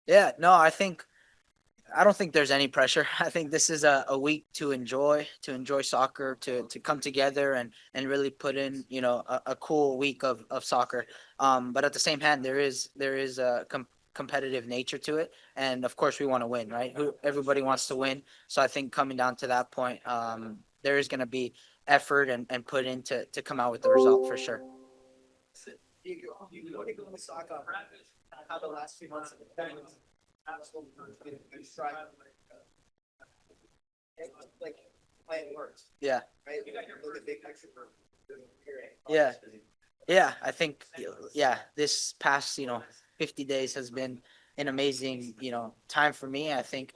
Yeah, no, I don't think there's any pressure. I think this is a week to enjoy soccer, to come together and really put in, a cool week of soccer. But at the same hand, there is a competitive nature to it, and of course we want to win, right? Everybody wants to win, so I think coming down to that point, there is going to be effort and put in to come out with the result for sure. How the last few months have been absolutely like playing words. Yeah. Right? Look at big picture for yeah. Yeah, I think yeah, this past, 50 days has been an amazing, time for me. I think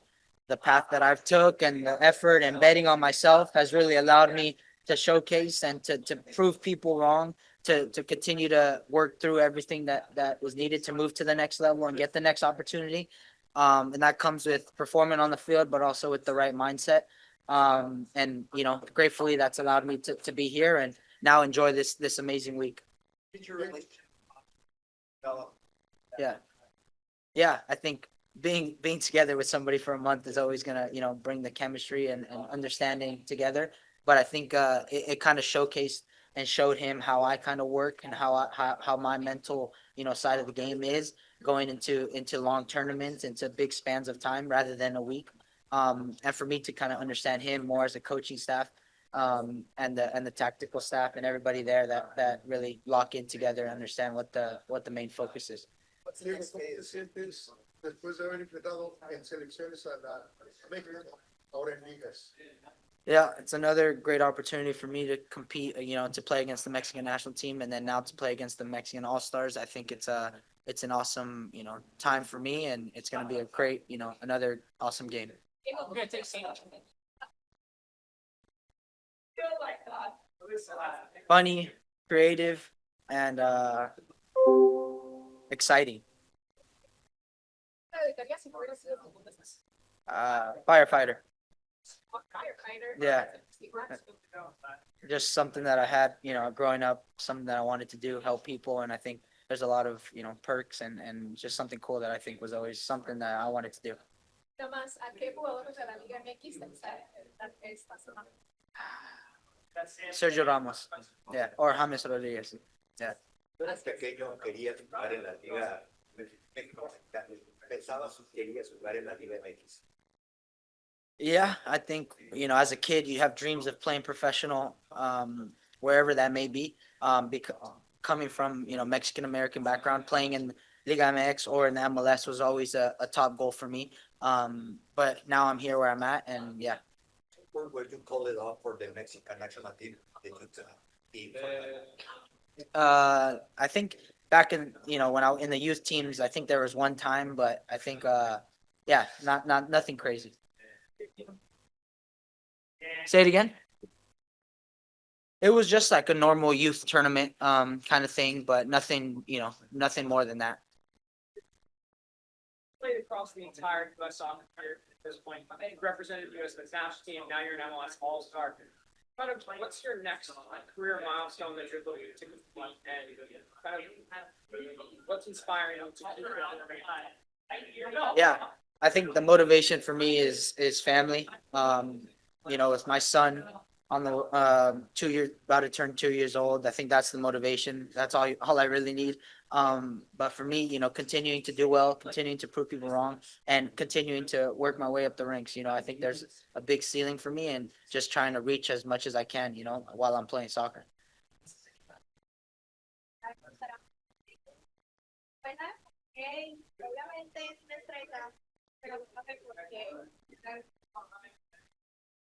the path that I've took and the effort and betting on myself has really allowed me to showcase and to prove people wrong, to continue to work through everything that was needed to move to the next level and get the next opportunity. And that comes with performing on the field, but also with the right mindset. And gratefully that's allowed me to be here and now enjoy this amazing week. Did your relationship develop? Yeah. Yeah, I think being together with somebody for a month is always gonna, bring the chemistry and understanding together. But I think it kind of showcased and showed him how I kind of work and how my mental, side of the game is going into long tournaments, into big spans of time rather than a week. And for me to kind of understand him more as a coaching staff, and the tactical staff and everybody there that really lock in together and understand what the main focus is. What's the next phase? Después de haber enfrentado en selecciones a México, ahora en ligas. Yeah, it's another great opportunity for me to compete, to play against the Mexican national team and then now to play against the Mexican All-Stars. I think it's an awesome, time for me and it's going to be a great, another awesome game. Okay, take some. Funny, creative, and exciting. Firefighter. Yeah. Just something that I had, growing up, something that I wanted to do, help people, and I think there's a lot of, perks and just something cool that I think was always something that I wanted to do. Tomás, ¿a qué jugadores de la Liga MX te gustaría enfrentar esta semana? Sergio Ramos. Yeah, or James Rodriguez. Yeah. Tú eras pequeño, querías jugar en la Liga México. Pensabas que querías jugar en la Liga MX. Yeah, I think, as a kid, you have dreams of playing professional, wherever that may be. Because coming from, Mexican American background, playing in Liga MX or in the MLS was always a top goal for me. But now I'm here where I'm at, and yeah. Or would you call it off for the Mexican national team? Did you team I think back in, when I was in the youth teams, I think there was one time, but I think yeah, not nothing crazy. Say it again. It was just like a normal youth tournament, kind of thing, but nothing, nothing more than that. Played across the entire U.S. soccer career at this point. You represented the U.S. men's national team. Now you're an MLS All-Star. Kind of, what's your next career milestone that you're looking to complete, and kind of what's inspiring you to keep going? Yeah, I think the motivation for me is family. With my son on the 2 year about to turn 2 years old. I think that's the motivation. That's all I really need. But for me, continuing to do well, continuing to prove people wrong, and continuing to work my way up the ranks. I think there's a big ceiling for me, and just trying to reach as much as I can. While I'm playing soccer.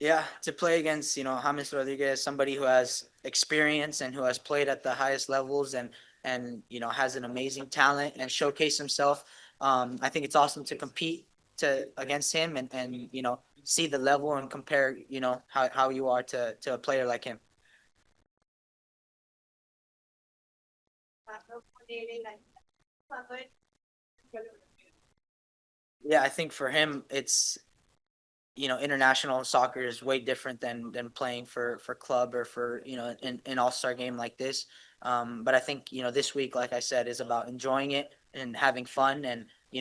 Yeah, to play against, James Rodriguez, somebody who has experience and who has played at the highest levels and has an amazing talent and showcase himself. I think it's awesome to compete to against him and see the level and compare, how you are to a player like him. Yeah, I think for him it's international soccer is way different than playing for club or for an all-star game like this. But I think this week, like I said, is about enjoying it and having fun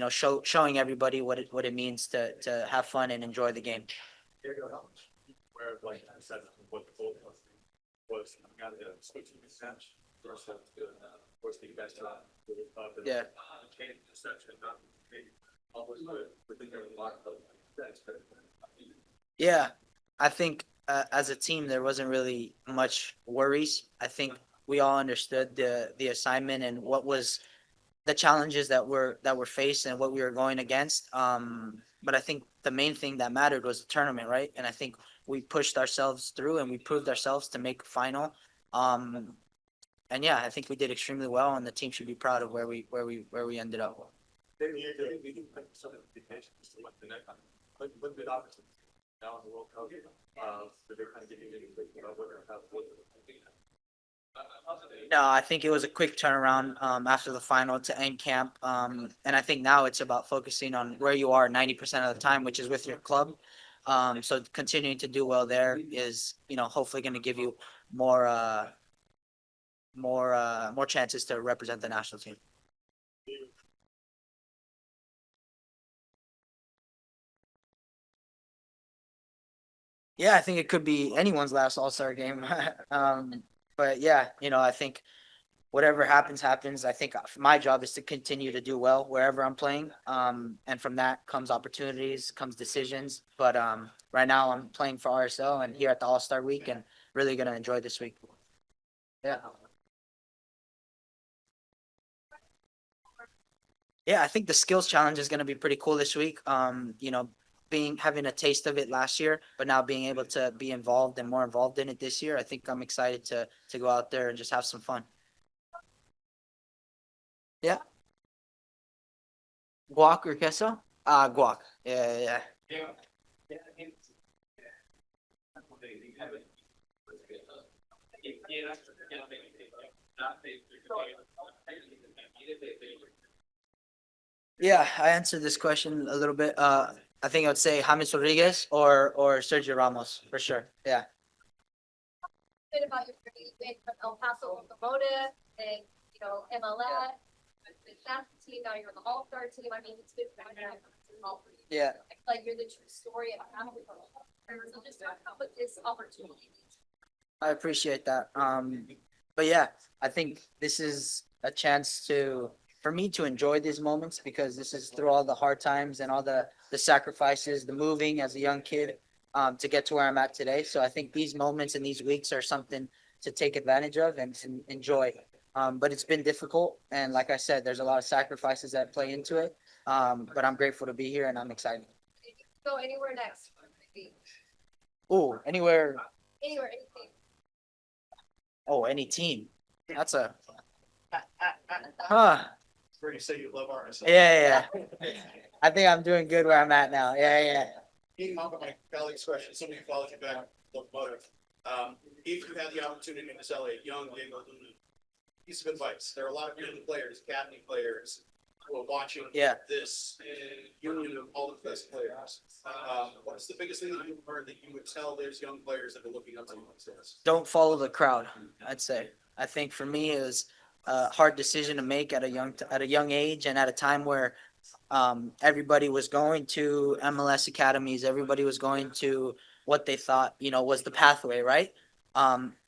showing everybody what it means to have fun and enjoy the game. Where, like I said, what the goal was coming out of the switching match versus was the best Yeah. change the section, almost within their lot of that's Yeah, I think as a team there wasn't really much worries. I think we all understood the assignment and what was the challenges that were faced and what we were going against. But I think the main thing that mattered was the tournament, right? And I think we pushed ourselves through and we proved ourselves to make a final. Um, and yeah, I think we did extremely well, and the team should be proud of where we ended up. Maybe we can put some implications to what the next what good opportunity now in the World Cup. So they're kind of giving you about what they're about. No, I think it was a quick turnaround after the final to end camp. And I think now it's about focusing on where you are 90% of the time, which is with your club. So continuing to do well there is, hopefully going to give you more, more chances to represent the national team. Yeah, I think it could be anyone's last All-Star game. But yeah, I think whatever happens, happens. I think my job is to continue to do well wherever I'm playing. And from that comes opportunities, comes decisions. But right now I'm playing for RSL and here at the All-Star Week and really gonna enjoy this week. Yeah. Yeah, I think the skills challenge is gonna be pretty cool this week. Having a taste of it last year, but now being able to be involved and more involved in it this year, I think I'm excited to go out there and just have some fun. Yeah. Guac or queso? Guac. Yeah, yeah. Yeah, I answered this question a little bit. I think I would say James Rodriguez or Sergio Ramos for sure. Yeah. Bit about your journey. You've been from El Paso Locomotive and MLS, the national team. Now you're in the All Star team. I mean, it's been all for you. Yeah. Like you're the true story of how we were. So just talk about what this opportunity. I appreciate that. But yeah, I think this is a chance for me to enjoy these moments because this is through all the hard times and all the sacrifices, the moving as a young kid, to get to where I'm at today. So I think these moments and these weeks are something to take advantage of and to enjoy. But it's been difficult, and like I said, there's a lot of sacrifices that play into it. But I'm grateful to be here and I'm excited. Go anywhere next. Oh, anywhere. Anywhere, anything. Oh, any team. That's a. Huh. Where you say you love RSL. Yeah. I think I'm doing good where I'm at now. Yeah. Being off of my colleague's question, somebody who followed you back, Locomotive. If you had the opportunity to sell a young Diego Luna piece of advice, there are a lot of young players, academy players, who are watching this union of all the best players. What's the biggest thing that you've heard that you would tell those young players that are looking up to you like this? Don't follow the crowd, I'd say. I think for me it was a hard decision to make at a young age and at a time where everybody was going to MLS academies, everybody was going to what they thought, was the pathway, right?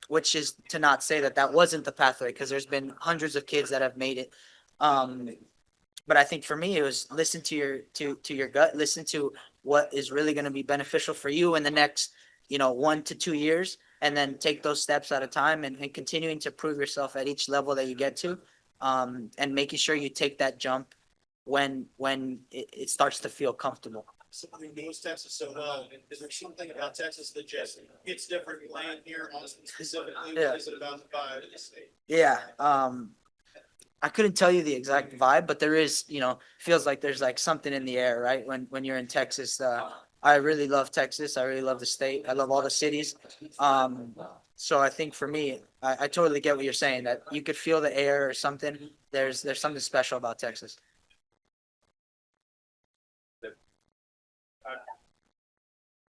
Which is to not say that wasn't the pathway because there's been hundreds of kids that have made it. But I think for me it was listen to your gut, listen to what is really going to be beneficial for you in the next 1 to 2 years, and then take those steps at a time and continuing to prove yourself at each level that you get to, and making sure you take that jump when it starts to feel comfortable. Somebody knows Texas so well. Is there something about Texas that just it's different playing here, Austin specifically? Yeah. What is it about the vibe of the state? Yeah. I couldn't tell you the exact vibe, but there is, feels like there's like something in the air, right? When you're in Texas, I really love Texas. I really love the state. I love all the cities. So I think for me, I totally get what you're saying, that you could feel the air or something. There's something special about Texas.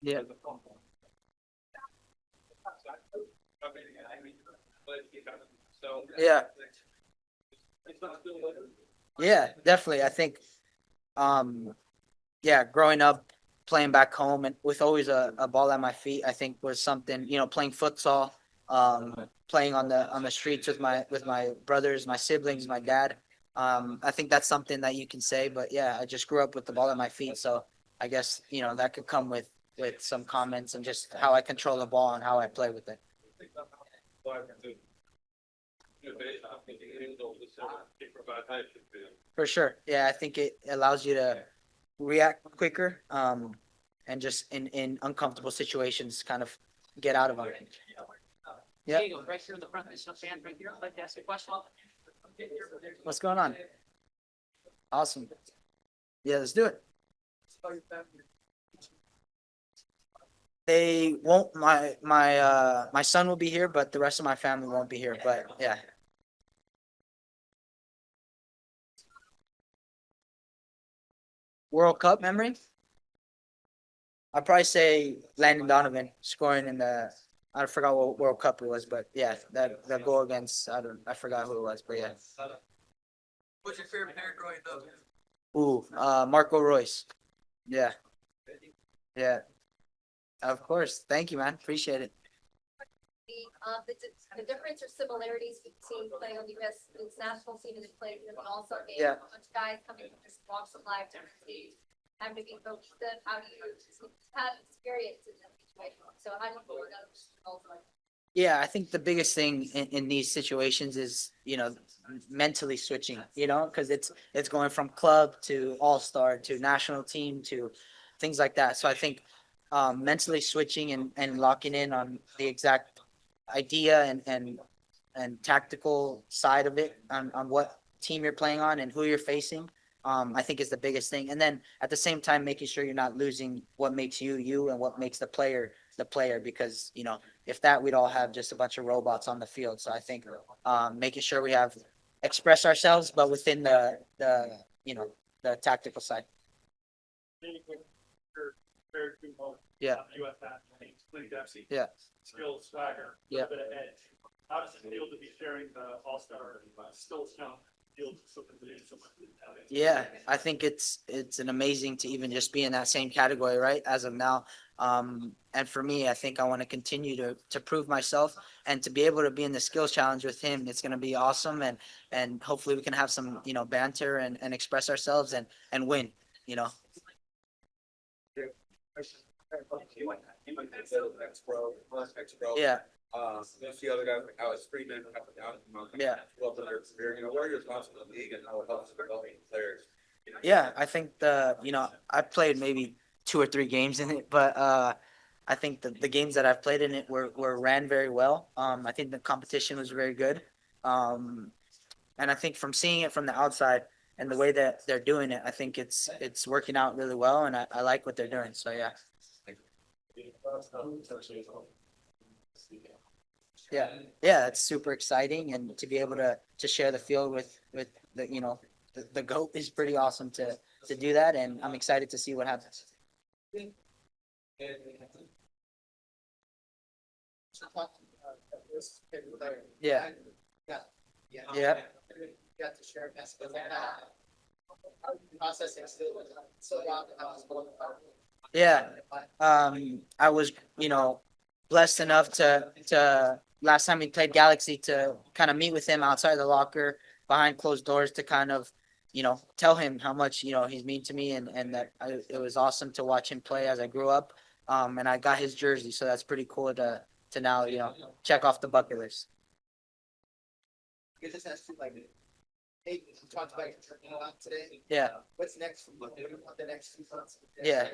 Yeah. Yeah. Yeah, definitely. I think Yeah, growing up playing back home and with always a ball at my feet, I think was something, playing futsal, playing on the streets with my brothers, my siblings, my dad. I think that's something that you can say, but yeah, I just grew up with the ball at my feet, so I guess, that could come with some comments and just how I control the ball and how I play with it. For sure. Yeah, I think it allows you to react quicker, and just in uncomfortable situations, kind of get out of them. Yeah. Diego, right here in the front, there's some fan right here. I'd like to ask a question. What's going on? Awesome. Yeah, let's do it. They won't. My son will be here, but the rest of my family won't be here. But yeah. World Cup memory? I'd probably say Landon Donovan scoring in the. I forgot what World Cup it was, but yeah, that goal against I forgot who it was, but yeah. What's your favorite player growing up? Ooh, Marco Royce. Yeah, yeah. Of course. Thank you, man. Appreciate it. The difference or similarities between playing on the U.S. international team and then playing in an all-star game. Yeah. A bunch of guys coming from just walks of life, different stages, having to be cohesive. How do you have experience in that situation? So how do you feel that also? Yeah, I think the biggest thing in these situations is, mentally switching, because it's going from club to all-star to national team to things like that. So I think mentally switching and locking in on the exact idea and tactical side of it on what team you're playing on and who you're facing, I think is the biggest thing. And then at the same time, making sure you're not losing what makes you you and what makes the player, because if that, we'd all have just a bunch of robots on the field. So I think making sure we have express ourselves, but within the tactical side. Yeah. Yeah. Skills, swagger, a Yeah. little bit of edge. How does it feel to be sharing the all-star skills count field with something that is so much? Yeah, I think it's an amazing to even just be in that same category, right? As of now. And for me, I think I want to continue to prove myself and to be able to be in the skills challenge with him. It's going to be awesome, and hopefully we can have some, banter and express ourselves and win, Yeah. You see other guys like Alex Freeman, Yeah. well, their career, what are your thoughts on the league and how it helps developing players? Yeah, I think I played maybe 2 or 3 games in it, but I think the games that I've played in it were ran very well. I think the competition was very good. Um, and I think from seeing it from the outside and the way that they're doing it, I think it's working out really well, and I like what they're doing. So yeah. Yeah, yeah, it's super exciting, and to be able to share the field with the goat is pretty awesome to do that, and I'm excited to see what happens. Yeah. Yeah. Got to share messages like that. Processing still wrong. Yeah. I was, blessed enough to last time we played Galaxy to kind of meet with him outside the locker behind closed doors to kind of, tell him how much, he's mean to me, and that it was awesome to watch him play as I grew up. And I got his jersey, so that's pretty cool to now, check off the bucket list. I guess this has to like, hey, we talked about your a lot today. Yeah. What's next for you? What do you want the next 2 months? Yeah.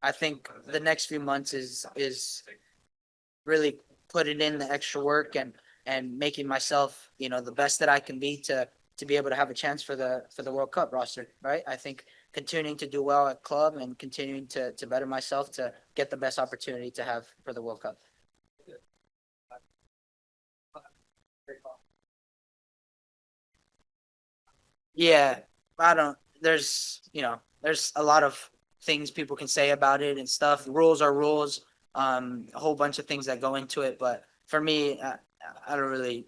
I think the next few months is really putting in the extra work and making myself, the best that I can be to be able to have a chance for the World Cup roster, right? I think continuing to do well at club and continuing to better myself to get the best opportunity to have for the World Cup. Yeah, I don't. There's a lot of things people can say about it and stuff. Rules are rules. A whole bunch of things that go into it. But for me, I don't really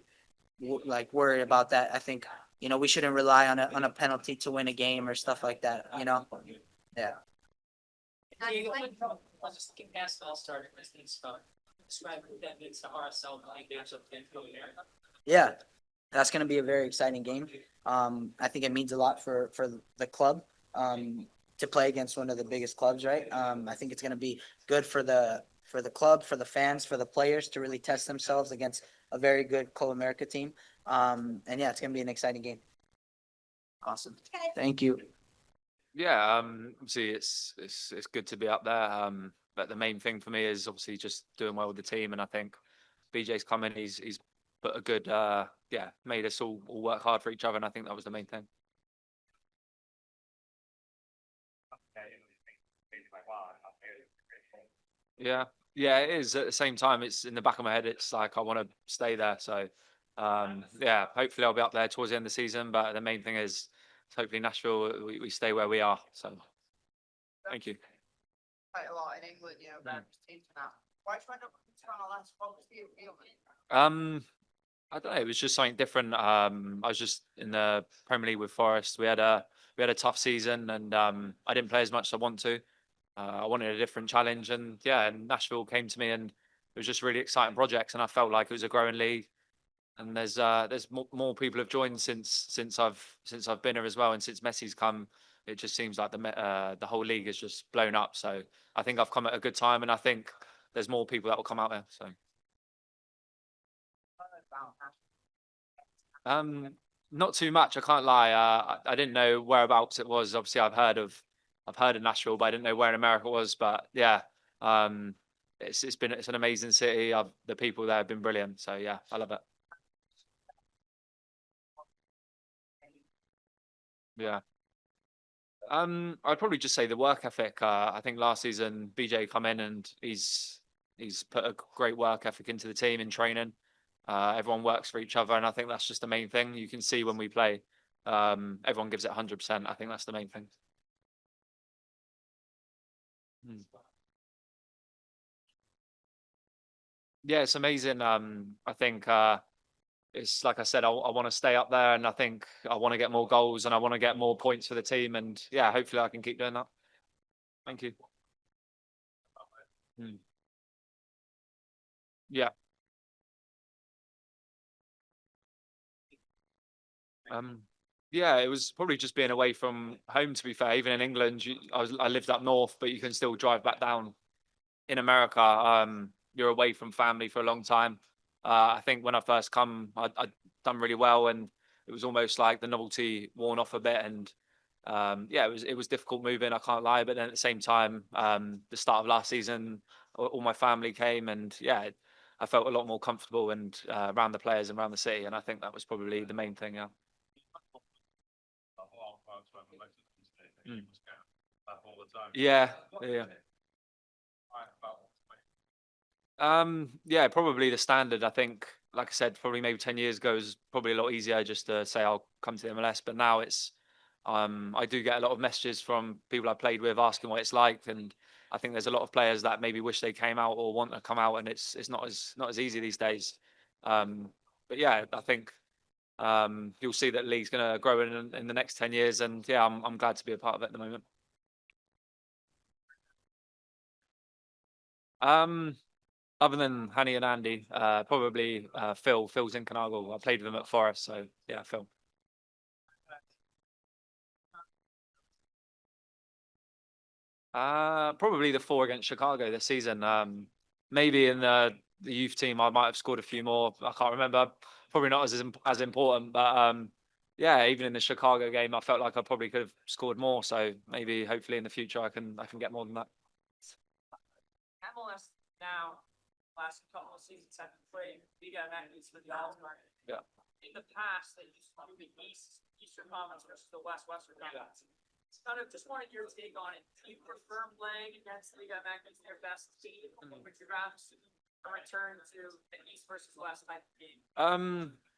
worry about that. I think you know, we shouldn't rely on a penalty to win a game or stuff like that, you know? Yeah. Diego, I was just looking past All-Star stuff. Describe what that means to RSL matchup in America. Yeah, that's going to be a very exciting game. I think it means a lot for the club to play against one of the biggest clubs, right? I think it's going to be good for the club, for the fans, for the players to really test themselves against a very good Club America team. And yeah, it's going to be an exciting game. Awesome. Thank you. Yeah, obviously it's good to be up there. But the main thing for me is obviously just doing well with the team, and I think BJ's come in. He's put a good, made us all work hard for each other, and I think that was the main thing. Yeah, yeah, it is. At the same time, it's in the back of my head. It's like I want to stay there. So, yeah, hopefully I'll be up there towards the end of the season. But the main thing is hopefully Nashville, we stay where we are. So, thank you. Quite a lot in England, you know, that teams now. Why try not to turn on last? What was the appeal? I don't know. It was just something different. I was just in the Premier League with Forest. We had a tough season, and I didn't play as much as I want to. I wanted a different challenge, and yeah, and Nashville came to me, and it was just really exciting projects, and I felt like it was a growing league. And there's more people have joined since I've been here as well, and since Messi's come, it just seems like the whole league has just blown up. So I think I've come at a good time, and I think there's more people that will come out there. So. Not too much. I can't lie. I didn't know whereabouts it was. Obviously, I've heard of Nashville, but I didn't know where in America it was. But yeah, it's an amazing city. The people there have been brilliant. So yeah, I love it. Yeah. I'd probably just say the work ethic. I think last season BJ come in and he's put a great work ethic into the team in training. Everyone works for each other, and I think that's just the main thing. You can see when we play, everyone gives it 100%. I think that's the main thing. Yeah, it's amazing. I think it's like I said, I want to stay up there, and I think I want to get more goals, and I want to get more points for the team, and yeah, hopefully I can keep doing that. Thank you. Yeah. Yeah, it was probably just being away from home. To be fair, even in England, I lived up north, but you can still drive back down. In America, you're away from family for a long time. I think when I first come, I'd done really well, and it was almost like the novelty worn off a bit. And yeah, it was difficult moving. I can't lie, but then at the same time, the start of last season, all my family came, and yeah, I felt a lot more comfortable and around the players and around the city, and I think that was probably the main thing. Yeah. Yeah, yeah. Yeah, probably the standard. I think, like I said, probably maybe 10 years ago is probably a lot easier just to say I'll come to the MLS. But now it's, I do get a lot of messages from people I played with asking what it's like, and I think there's a lot of players that maybe wish they came out or want to come out, and it's not as easy these days. But yeah, I think you'll see that league's going to grow in the next 10 years, and yeah, I'm glad to be a part of it at the moment. Other than Hanny and Andy, probably Phil. Phil's in Canargle. I played with him at Forest, so yeah, Phil. Probably the 4 against Chicago this season. Maybe in the youth team, I might have scored a few more. I can't remember. Probably not as important, but yeah, even in the Chicago game, I felt like I probably could have scored more. So maybe, hopefully, in the future, I can get more than that. MLS now, last couple of seasons have played Liga MX for the All-Star. Yeah. In the past, they used to do the Eastern Conference versus the Western Conference. It's kind of just wanted your take on it. Do you prefer playing against Liga MX, their best team, or would you rather a return to the East versus West type of game?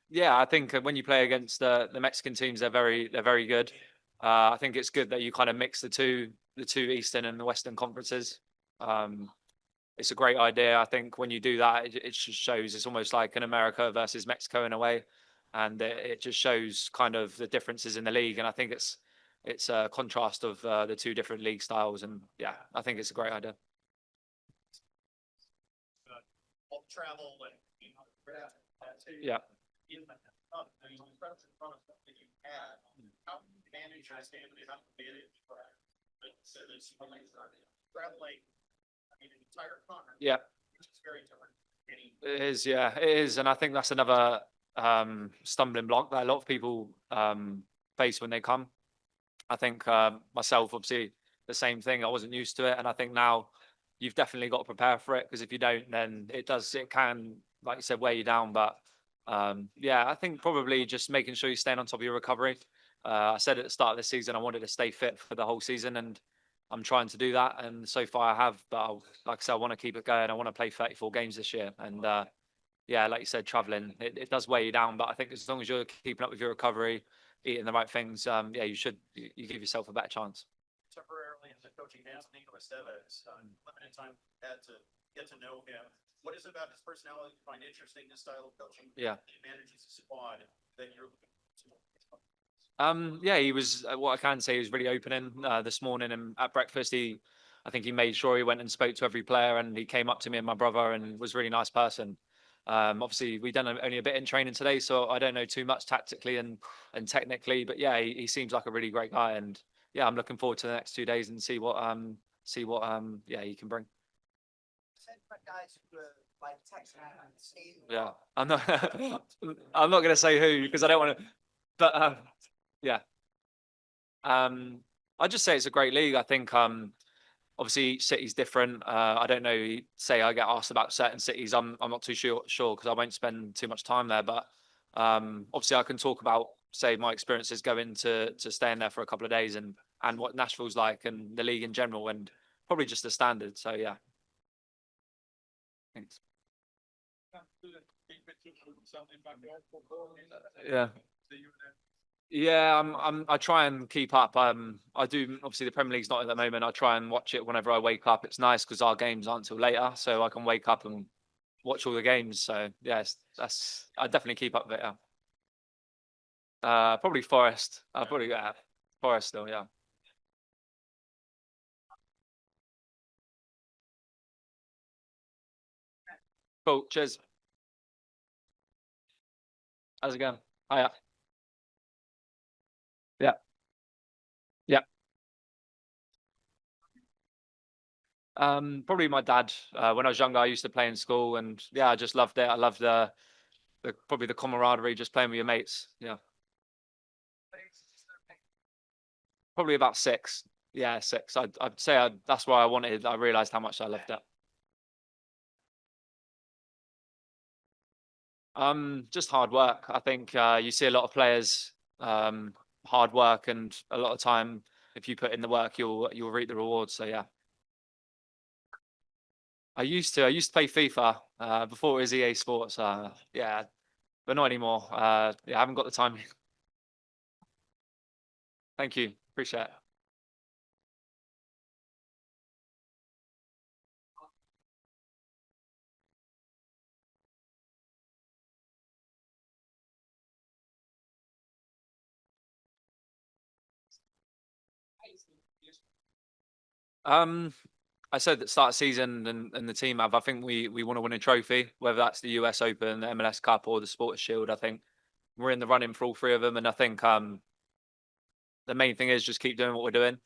Yeah, I think when you play against the Mexican teams, they're very good. I think it's good that you kind of mix the two Eastern and the Western conferences. It's a great idea. I think when you do that, it just shows it's almost like an America versus Mexico in a way. and it just shows kind of the differences in the league. And I think it's a contrast of the two different league styles, and yeah, I think it's a great idea. All the travel and, Yeah. that you had, how do you manage your stamina, how do you manage, traveling, I mean, an entire continent. Yeah. Which is very different. It is, yeah, it is, and I think that's another stumbling block that a lot of people face when they come. I think myself, obviously, the same thing. I wasn't used to it, and I think now you've definitely got to prepare for it, because if you don't, then it can, like you said, weigh you down. But yeah, I think probably just making sure you're staying on top of your recovery. I said at the start of the season I wanted to stay fit for the whole season, and I'm trying to do that, and so far I have. But like I said, I want to keep it going. I want to play 34 games this year, and yeah, like you said, traveling it does weigh you down. But I think as long as you're keeping up with your recovery, eating the right things, yeah, you give yourself a better chance. Temporarily into coaching Anthony Estevez, limited time had to get to know him. What is it about his personality you find interesting, his style of coaching? Yeah. He manages a squad that you're looking to. Yeah, he was. What I can say, he was really opening this morning, and at breakfast, I think he made sure he went and spoke to every player, and he came up to me and my brother, and was a really nice person. Obviously, we done only a bit in training today, so I don't know too much tactically and technically, but yeah, he seems like a really great guy, and yeah, I'm looking forward to the next 2 days and see what yeah, he can bring. Guys who like text and Steve. Yeah, I'm not I'm not gonna say who, because I don't want to, but yeah. I'd just say it's a great league. I think obviously each city's different. I don't know. Say I get asked about certain cities, I'm not too sure because I won't spend too much time there. But obviously I can talk about, say, my experiences going to staying there for a couple of days, and what Nashville's like, and the league in general, and probably just the standard. So yeah. Thanks. Yeah. Yeah, I try and keep up. I do. Obviously, the Premier League's not at the moment. I try and watch it whenever I wake up. It's nice because our games aren't until later, so I can wake up and watch all the games. So yes, I definitely keep up with it. Yeah. Probably Forest. Probably Forest still. Yeah. Cool. Cheers. How's it going? Hiya. Yeah. Yeah. Probably my dad. When I was younger, I used to play in school, and yeah, I just loved it. I loved probably the camaraderie, just playing with your mates. Yeah. Probably about 6. Yeah, 6. I'd say that's why I wanted. I realised how much I loved it. Just hard work. I think you see a lot of players, hard work, and a lot of time. If you put in the work, you'll reap the rewards. So yeah. I used to play FIFA before it was EA Sports. Yeah, but not anymore. Yeah, I haven't got the time. Thank you. Appreciate it. I said that start of season, and the team have. I think we want to win a trophy, whether that's the US Open, the MLS Cup, or the Sports Shield. I think we're in the running for all 3 of them, and I think the main thing is just keep doing what we're doing.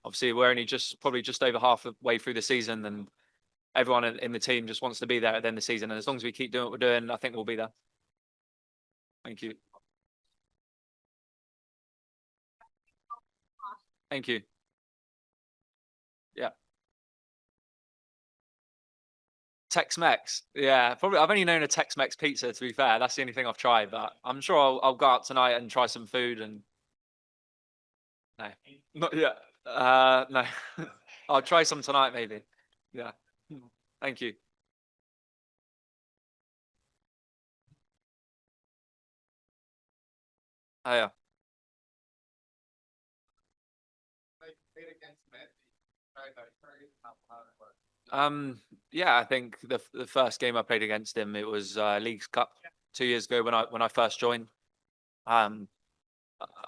Obviously, we're only probably just over halfway through the season, and everyone in the team just wants to be there at the end of the season. And as long as we keep doing what we're doing, I think we'll be there. Thank you. Thank you. Yeah. Tex-Mex. Yeah, probably. I've only known a Tex-Mex pizza, to be fair. That's the only thing I've tried, but I'm sure I'll go out tonight and try some food. And no, not yet. No. I'll try some tonight, maybe. Yeah. Thank you. Oh yeah. Yeah, I think the first game I played against him, it was Leagues Cup 2 years ago when I first joined. I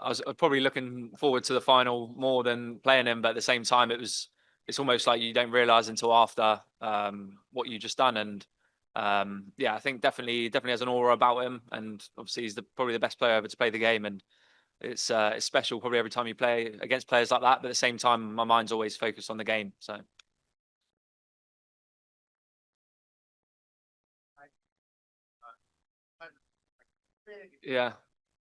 was probably looking forward to the final more than playing him, but at the same time, it's almost like you don't realize until after what you just done. And yeah, I think definitely has an aura about him, and obviously he's probably the best player ever to play the game, and it's special probably every time you play against players like that. But at the same time, my mind's always focused on the game. So yeah.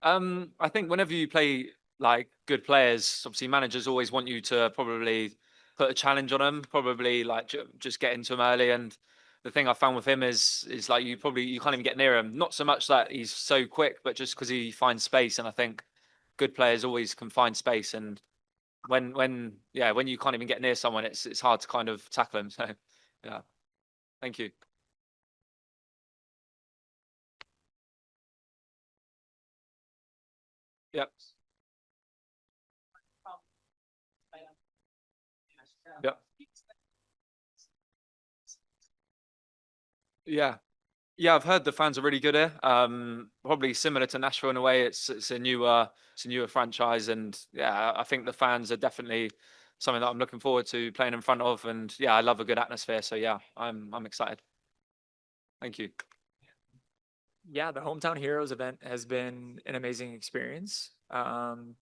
I think whenever you play like good players, obviously managers always want you to probably put a challenge on them, probably like just get into him early. And the thing I found with him is like you can't even get near him. Not so much that he's so quick, but just because he finds space. And I think good players always can find space. And when you can't even get near someone, it's hard to kind of tackle him. So yeah, thank you. Yep. Yep. Yeah. Yeah, I've heard the fans are really good here. Probably similar to Nashville in a way. It's a newer franchise, and yeah, I think the fans are definitely something that I'm looking forward to playing in front of. And yeah, I love a good atmosphere. So yeah, I'm excited. Thank you. Yeah, the Hometown Heroes event has been an amazing experience.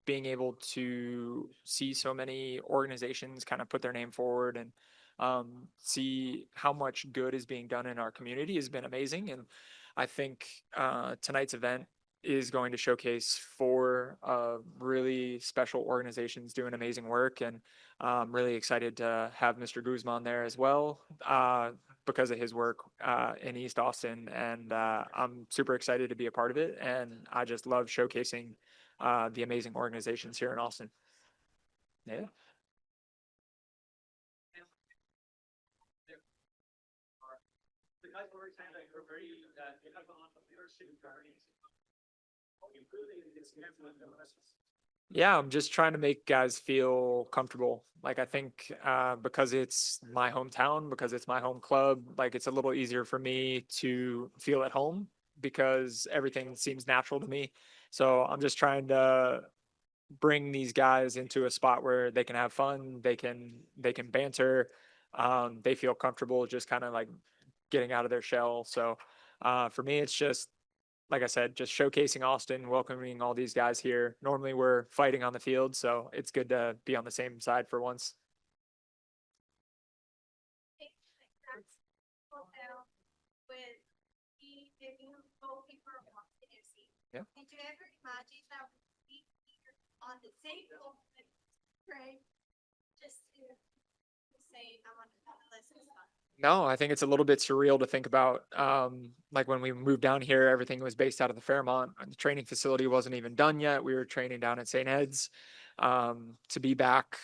Being able to see so many organizations kind of put their name forward and see how much good is being done in our community has been amazing. And I think tonight's event is going to showcase four really special organizations doing amazing work. And I'm really excited to have Mr. Guzman there as well. Because of his work in East Austin, and I'm super excited to be a part of it. And I just love showcasing the amazing organizations here in Austin. Yeah. Yeah, I'm just trying to make guys feel comfortable. Like I think because it's my hometown, because it's my home club, like it's a little easier for me to feel at home because everything seems natural to me. So I'm just trying to bring these guys into a spot where they can have fun, they can banter, they feel comfortable just kind of like getting out of their shell. So for me, it's just like I said, just showcasing Austin, welcoming all these guys here. Normally we're fighting on the field, so it's good to be on the same side for once. With the new goalkeeper of Austin FC. Yeah. Did you ever imagine that we here on the same goalkeeper, right? Just to say, I want to listen. No, I think it's a little bit surreal to think about. Like when we moved down here, everything was based out of the Fairmont. And the training facility wasn't even done yet. We were training down at St. Ed's. To be back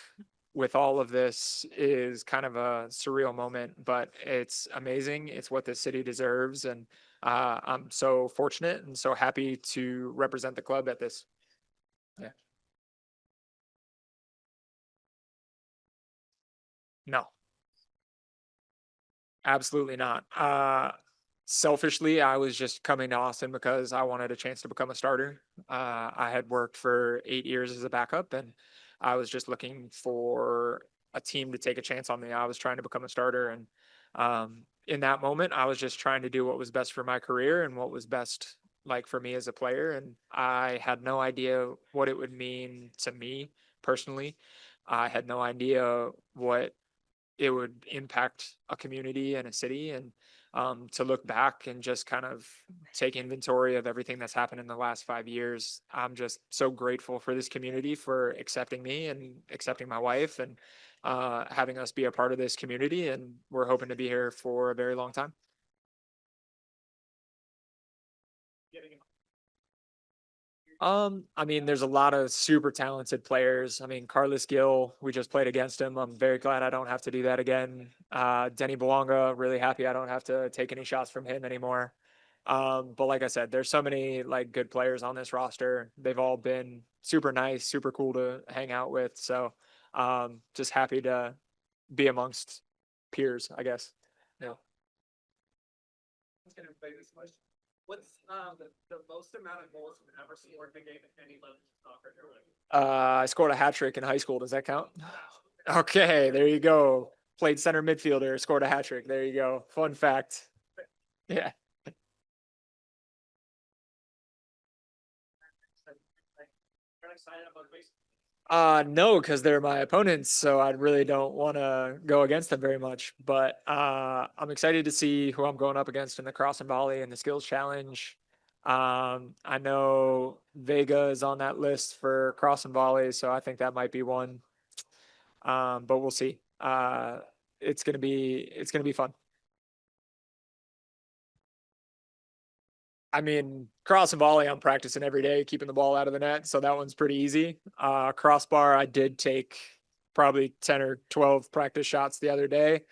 with all of this is kind of a surreal moment, but it's amazing. It's what the city deserves. And I'm so fortunate and so happy to represent the club at this. Yeah. No. Absolutely not. Selfishly, I was just coming to Austin because I wanted a chance to become a starter. I had worked for 8 years as a backup, and I was just looking for a team to take a chance on me. I was trying to become a starter, and in that moment, I was just trying to do what was best for my career and what was best like for me as a player. And I had no idea what it would mean to me personally. I had no idea what it would impact a community and a city. And to look back and just kind of take inventory of everything that's happened in the last 5 years, I'm just so grateful for this community for accepting me and accepting my wife and having us be a part of this community. And we're hoping to be here for a very long time. I mean, there's a lot of super talented players. I mean, Carlos Gil, we just played against him. I'm very glad I don't have to do that again. Denny Belonga, really happy I don't have to take any shots from him anymore. But like I said, there's so many like good players on this roster. They've all been super nice, super cool to hang out with. So just happy to be amongst peers, I guess. Yeah. What's the most amount of goals you've ever scored in a game at any level of soccer? I scored a hat trick in high school. Does that count? Okay, there you go. Played center midfielder, scored a hat trick. There you go. Fun fact. Yeah. You're excited about baseball? No, because they're my opponents, so I really don't want to go against them very much. But I'm excited to see who I'm going up against in the cross and volley and the skills challenge. I know Vega is on that list for cross and volley, so I think that might be one. But we'll see. It's gonna be fun. I mean, cross and volley, I'm practicing every day, keeping the ball out of the net. So that one's pretty easy. Crossbar, I did take probably 10 or 12 practice shots the other day.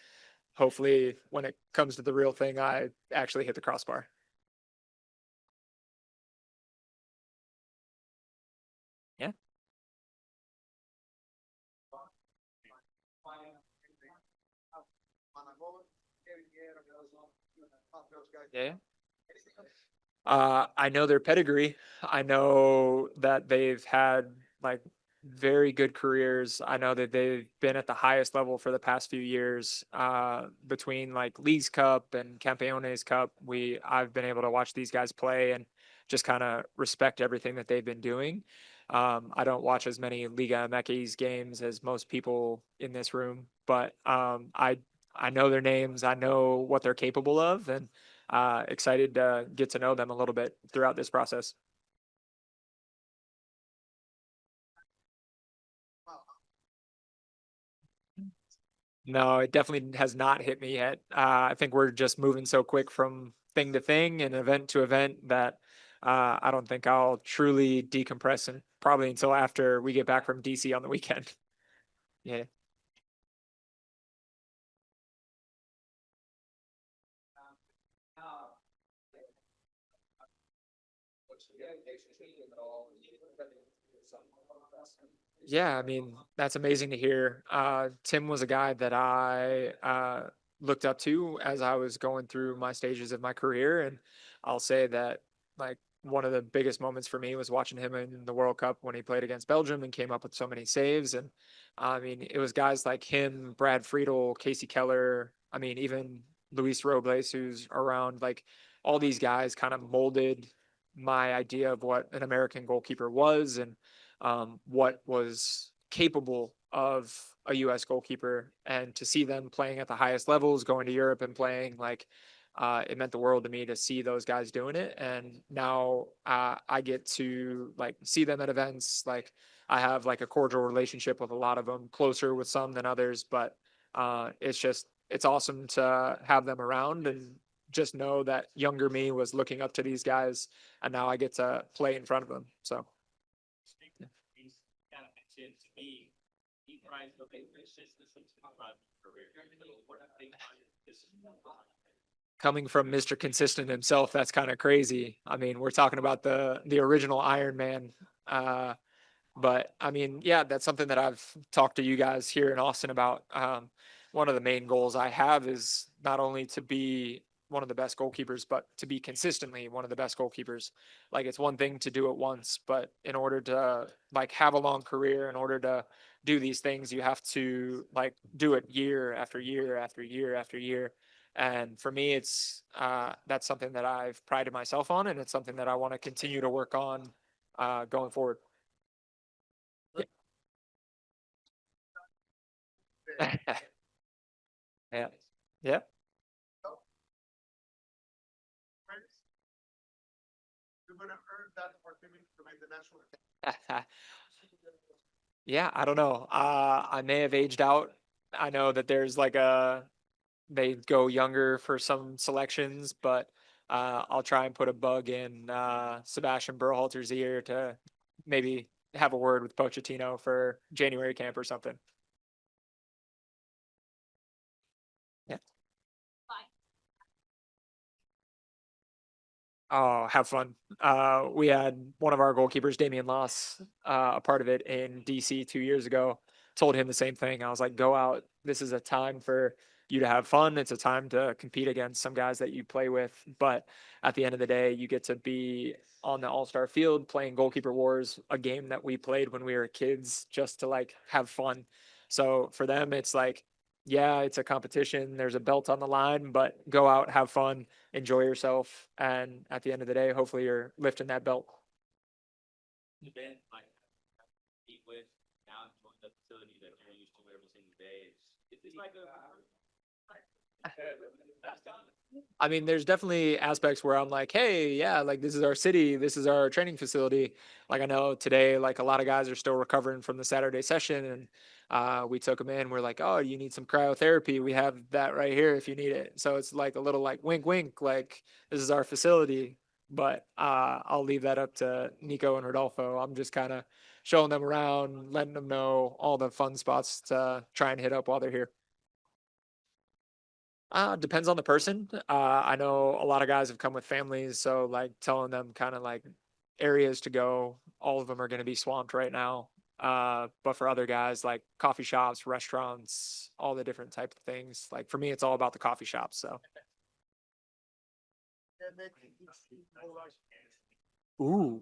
Hopefully, when it comes to the real thing, I actually hit the crossbar. Yeah. Yeah. I know their pedigree. I know that they've had like very good careers. I know that they've been at the highest level for the past few years. Between like Leagues Cup and Campeones Cup, I've been able to watch these guys play and just kind of respect everything that they've been doing. I don't watch as many Liga MX games as most people in this room, but I know their names. I know what they're capable of, and excited to get to know them a little bit throughout this process. No, it definitely has not hit me yet. I think we're just moving so quick from thing to thing and event to event that I don't think I'll truly decompress and probably until after we get back from DC on the weekend. Yeah. Yeah, I mean, that's amazing to hear. Tim was a guy that I looked up to as I was going through my stages of my career. And I'll say that, like, one of the biggest moments for me was watching him in the World Cup when he played against Belgium and came up with so many saves. And I mean, it was guys like him, Brad Friedel, Casey Keller. I mean, even Luis Robles, who's around, like, all these guys kind of molded my idea of what an American goalkeeper was. And what was capable of a U.S. goalkeeper, and to see them playing at the highest levels, going to Europe and playing like it meant the world to me to see those guys doing it. And now I get to like see them at events. Like I have like a cordial relationship with a lot of them, closer with some than others, but it's awesome to have them around and just know that younger me was looking up to these guys, and now I get to play in front of them. So. Coming from Mr. Consistent himself, that's kind of crazy. I mean, we're talking about the original Iron Man. Uh, but I mean, yeah, that's something that I've talked to you guys here in Austin about. One of the main goals I have is not only to be one of the best goalkeepers, but to be consistently one of the best goalkeepers. Like it's one thing to do it once, but in order to like have a long career, in order to do these things, you have to like do it year after year after year after year. And for me, it's that's something that I've prided myself on, and it's something that I want to continue to work on going forward. Yeah. Yeah. You're gonna earn that opportunity to make the national. Yeah, I don't know. I may have aged out. I know that there's like they go younger for some selections, but I'll try and put a bug in Sebastian Berhalter's ear to maybe have a word with Pochettino for January camp or something. Yeah. Oh, have fun. We had one of our goalkeepers, Damian Loss, a part of it in DC 2 years ago. told him the same thing. I was like, go out. This is a time for you to have fun. It's a time to compete against some guys that you play with. But at the end of the day, you get to be on the all-star field playing goalkeeper wars, a game that we played when we were kids just to like have fun. So for them, it's like, yeah, it's a competition. There's a belt on the line, but go out, have fun, enjoy yourself. And at the end of the day, hopefully you're lifting that belt. Been like eat with now join the facility that you're used to every single day. It's like a I mean, there's definitely aspects where I'm like, hey, yeah, like this is our city, this is our training facility. Like I know today, like a lot of guys are still recovering from the Saturday session, and we took them in. We're like, oh, you need some cryotherapy? We have that right here if you need it. So it's like a little like wink, wink, like this is our facility. But I'll leave that up to Nico and Rodolfo. I'm just kind of showing them around, letting them know all the fun spots to try and hit up while they're here. Depends on the person. I know a lot of guys have come with families, so like telling them kind of like areas to go. All of them are going to be swamped right now. But for other guys, like coffee shops, restaurants, all the different type of things. Like for me, it's all about the coffee shops. So, ooh,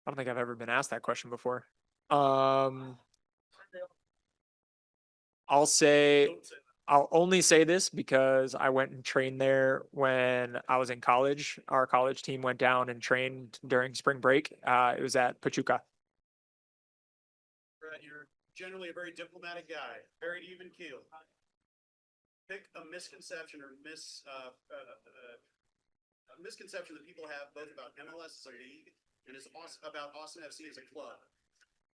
I don't think I've ever been asked that question before. I'll say I'll only say this because I went and trained there when I was in college. Our college team went down and trained during spring break. It was at Pachuca. Brett, you're generally a very diplomatic guy, very even keel. Pick a misconception or a misconception that people have both about MLS as a league and about Austin FC as a club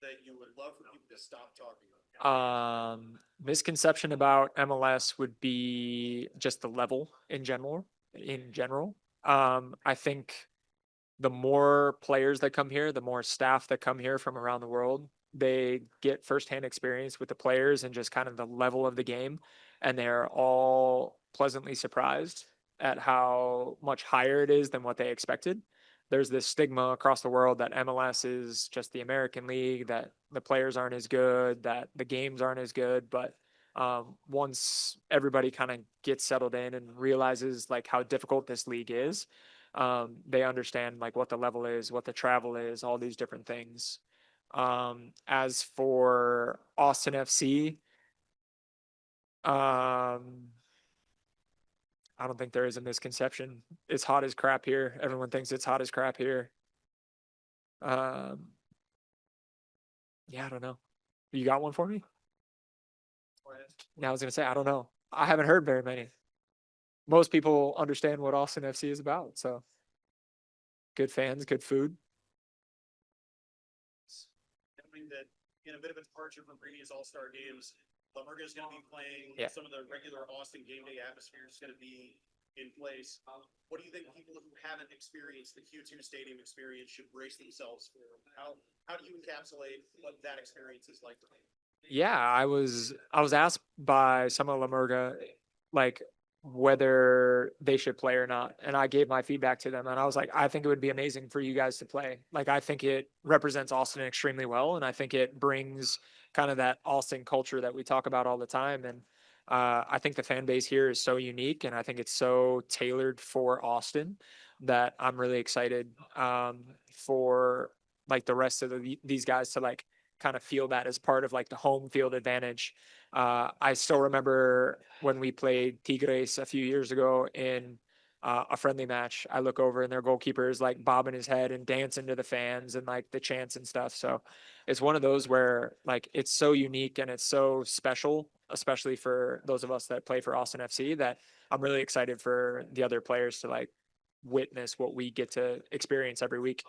that you would love for people to stop talking about. Misconception about MLS would be just the level in general. I think the more players that come here, the more staff that come here from around the world, they get firsthand experience with the players and just kind of the level of the game. And they're all pleasantly surprised at how much higher it is than what they expected. There's this stigma across the world that MLS is just the American league, that the players aren't as good, that the games aren't as good. But once everybody kind of gets settled in and realizes like how difficult this league is, they understand like what the level is, what the travel is, all these different things. As for Austin FC, I don't think there is a misconception. It's hot as crap here. Everyone thinks it's hot as crap here. Yeah, I don't know. You got one for me? Yeah, I was gonna say I don't know. I haven't heard very many. Most people understand what Austin FC is about. So good fans, good food. Knowing that in a bit of a departure from previous All-Star games, Lumberga is going to be playing. Yeah. Some of the regular Austin game day atmosphere is going to be in place. What do you think people who haven't experienced the Q2 stadium experience should brace themselves for? How do you encapsulate what that experience is like? Yeah, I was asked by some of Lamurga like whether they should play or not, and I gave my feedback to them, and I was like, I think it would be amazing for you guys to play. Like I think it represents Austin extremely well, and I think it brings kind of that Austin culture that we talk about all the time. And I think the fan base here is so unique, and I think it's so tailored for Austin that I'm really excited for like the rest of these guys to like kind of feel that as part of like the home field advantage. I still remember when we played Tigres a few years ago in a friendly match. I look over and their goalkeeper is like bobbing his head and dancing to the fans and like the chants and stuff. So it's one of those where like it's so unique and it's so special, especially for those of us that play for Austin FC, that I'm really excited for the other players to like witness what we get to experience every week.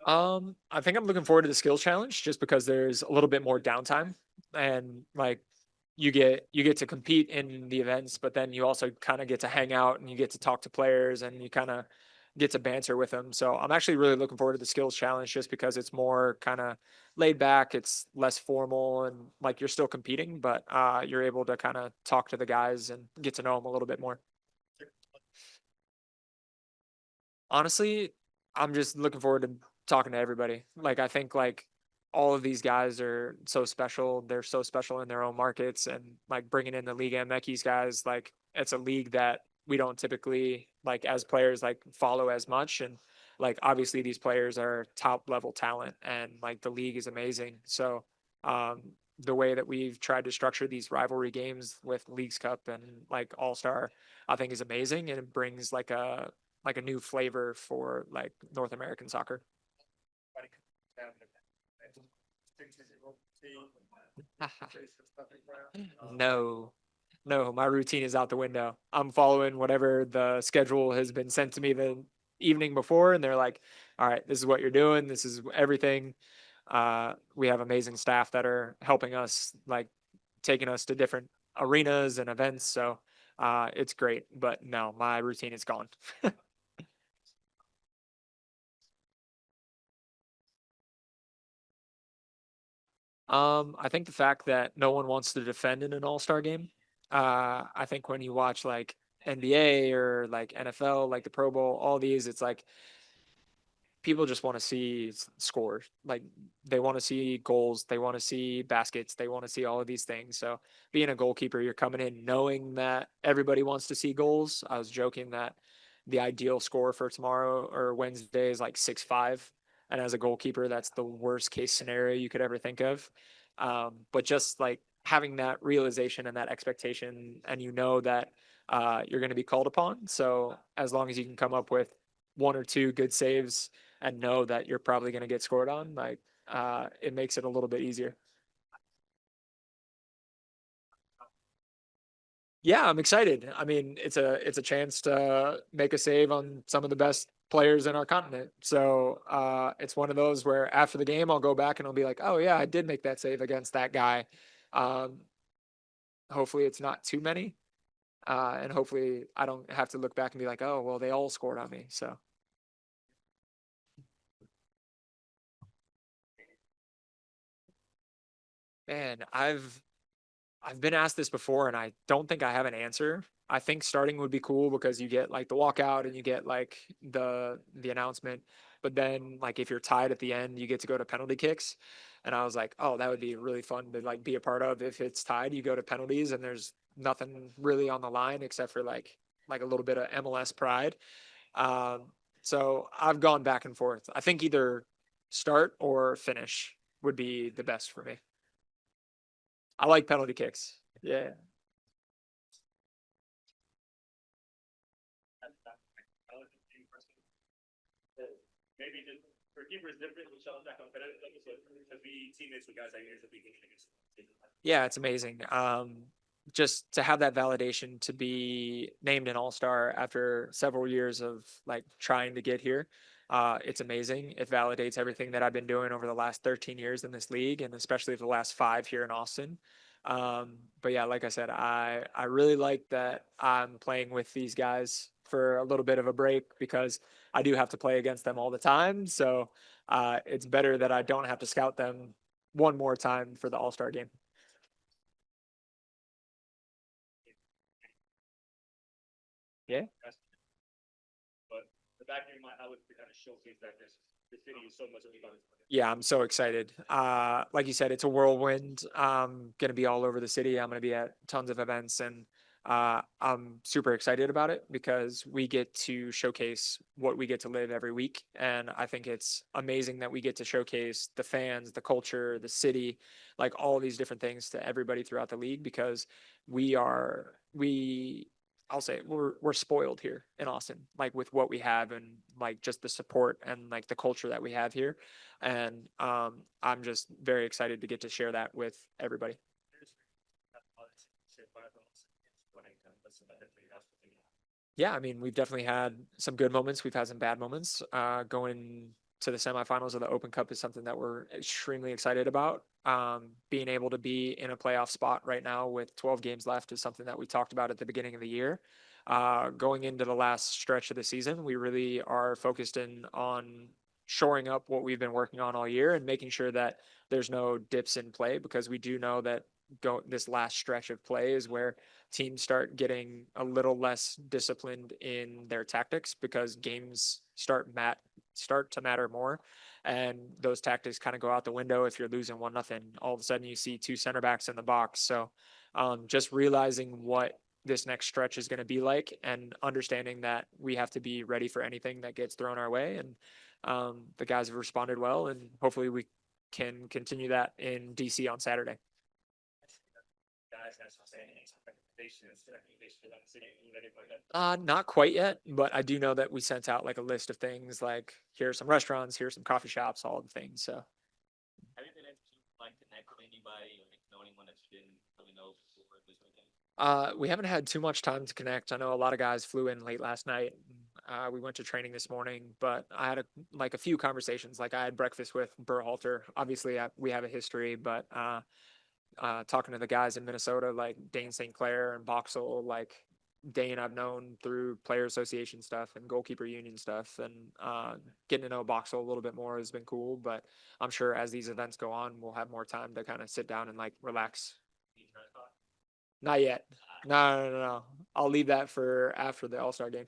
I think I'm looking forward to the skills challenge just because there's a little bit more downtime and like you get to compete in the events, but then you also kind of get to hang out and you get to talk to players and you kind of get to banter with them. So I'm actually really looking forward to the skills challenge just because it's more kind of laid back, it's less formal, and like you're still competing, but you're able to kind of talk to the guys and get to know them a little bit more. Honestly, I'm just looking forward to talking to everybody. Like, I think like all of these guys are so special. They're so special in their own markets, and like bringing in the Liga MX guys, like it's a league that we don't typically like as players like follow as much. And like obviously these players are top level talent, and like the league is amazing. So um, the way that we've tried to structure these rivalry games with Leagues Cup and like All Star, I think is amazing, and it brings like a new flavor for like North American soccer. No, no, my routine is out the window. I'm following whatever the schedule has been sent to me the evening before, and they're like, all right, this is what you're doing. This is everything. We have amazing staff that are helping us, like taking us to different arenas and events. So it's great. But no, my routine is gone. I think the fact that no one wants to defend in an all-star game. I think when you watch like NBA or like NFL, like the Pro Bowl, all these, it's like people just want to see scores. Like they want to see goals, they want to see baskets, they want to see all of these things. So being a goalkeeper, you're coming in knowing that everybody wants to see goals. I was joking that the ideal score for tomorrow or Wednesday is like 6-5. And as a goalkeeper, that's the worst case scenario you could ever think of. But just like having that realization and that expectation, and you know that you're going to be called upon. So as long as you can come up with one or two good saves and know that you're probably going to get scored on, like it makes it a little bit easier. Yeah, I'm excited. I mean, it's a chance to make a save on some of the best players in our continent. So it's one of those where after the game, I'll go back and I'll be like, oh yeah, I did make that save against that guy. Um, hopefully, it's not too many, and hopefully, I don't have to look back and be like, oh well, they all scored on me. So man, I've been asked this before and I don't think I have an answer. I think starting would be cool because you get like the walkout and you get like the announcement. But then like if you're tied at the end, you get to go to penalty kicks. And I was like, oh, that would be really fun to like be a part of. If it's tied, you go to penalties and there's nothing really on the line except for like a little bit of MLS pride. Um, so I've gone back and forth. I think either start or finish would be the best for me. I like penalty kicks. Yeah. Maybe just for keepers different, we shall not competitive like this, because we teammates with guys that years of beginning against. Yeah, it's amazing. Just to have that validation to be named an all-star after several years of like trying to get here. It's amazing. It validates everything that I've been doing over the last 13 years in this league, and especially the last 5 here in Austin. But yeah, like I said, I really like that I'm playing with these guys for a little bit of a break because I do have to play against them all the time. So it's better that I don't have to scout them one more time for the All-Star game. Yeah. But the back of your mind, I would kind of showcase that this city is so much about it. Yeah, I'm so excited. Like you said, it's a whirlwind. Gonna be all over the city. I'm gonna be at tons of events, and I'm super excited about it because we get to showcase what we get to live every week. And I think it's amazing that we get to showcase the fans, the culture, the city, like all these different things to everybody throughout the league because we I'll say we're spoiled here in Austin, like with what we have and like just the support and like the culture that we have here. And I'm just very excited to get to share that with everybody. Yeah, I mean, we've definitely had some good moments. We've had some bad moments. Going to the semifinals of the Open Cup is something that we're extremely excited about. Being able to be in a playoff spot right now with 12 games left is something that we talked about at the beginning of the year. Going into the last stretch of the season, we really are focused in on shoring up what we've been working on all year and making sure that there's no dips in play because we do know that this last stretch of play is where teams start getting a little less disciplined in their tactics because games start to matter more, and those tactics kind of go out the window if you're losing 1-0. All of a sudden, you see two center backs in the box. So, just realizing what this next stretch is going to be like, and understanding that we have to be ready for anything that gets thrown our way. And the guys have responded well, and hopefully we can continue that in DC on Saturday. Guys have some recommendations for that city, anything like that. Not quite yet, but I do know that we sent out like a list of things like here are some restaurants, here's some coffee shops, all the things. So Have you been able to like connect with anybody or know anyone that you didn't really know before this weekend? we haven't had too much time to connect. I know a lot of guys flew in late last night. We went to training this morning, but I had a few conversations. Like I had breakfast with Berhalter. Obviously, we have a history, but talking to the guys in Minnesota, like Dane St. Clair and Boxall, like Dane I've known through player association stuff and goalkeeper union stuff, and getting to know Boxall a little bit more has been cool. But I'm sure as these events go on, we'll have more time to kind of sit down and like relax. Not yet. No. I'll leave that for after the All-Star game.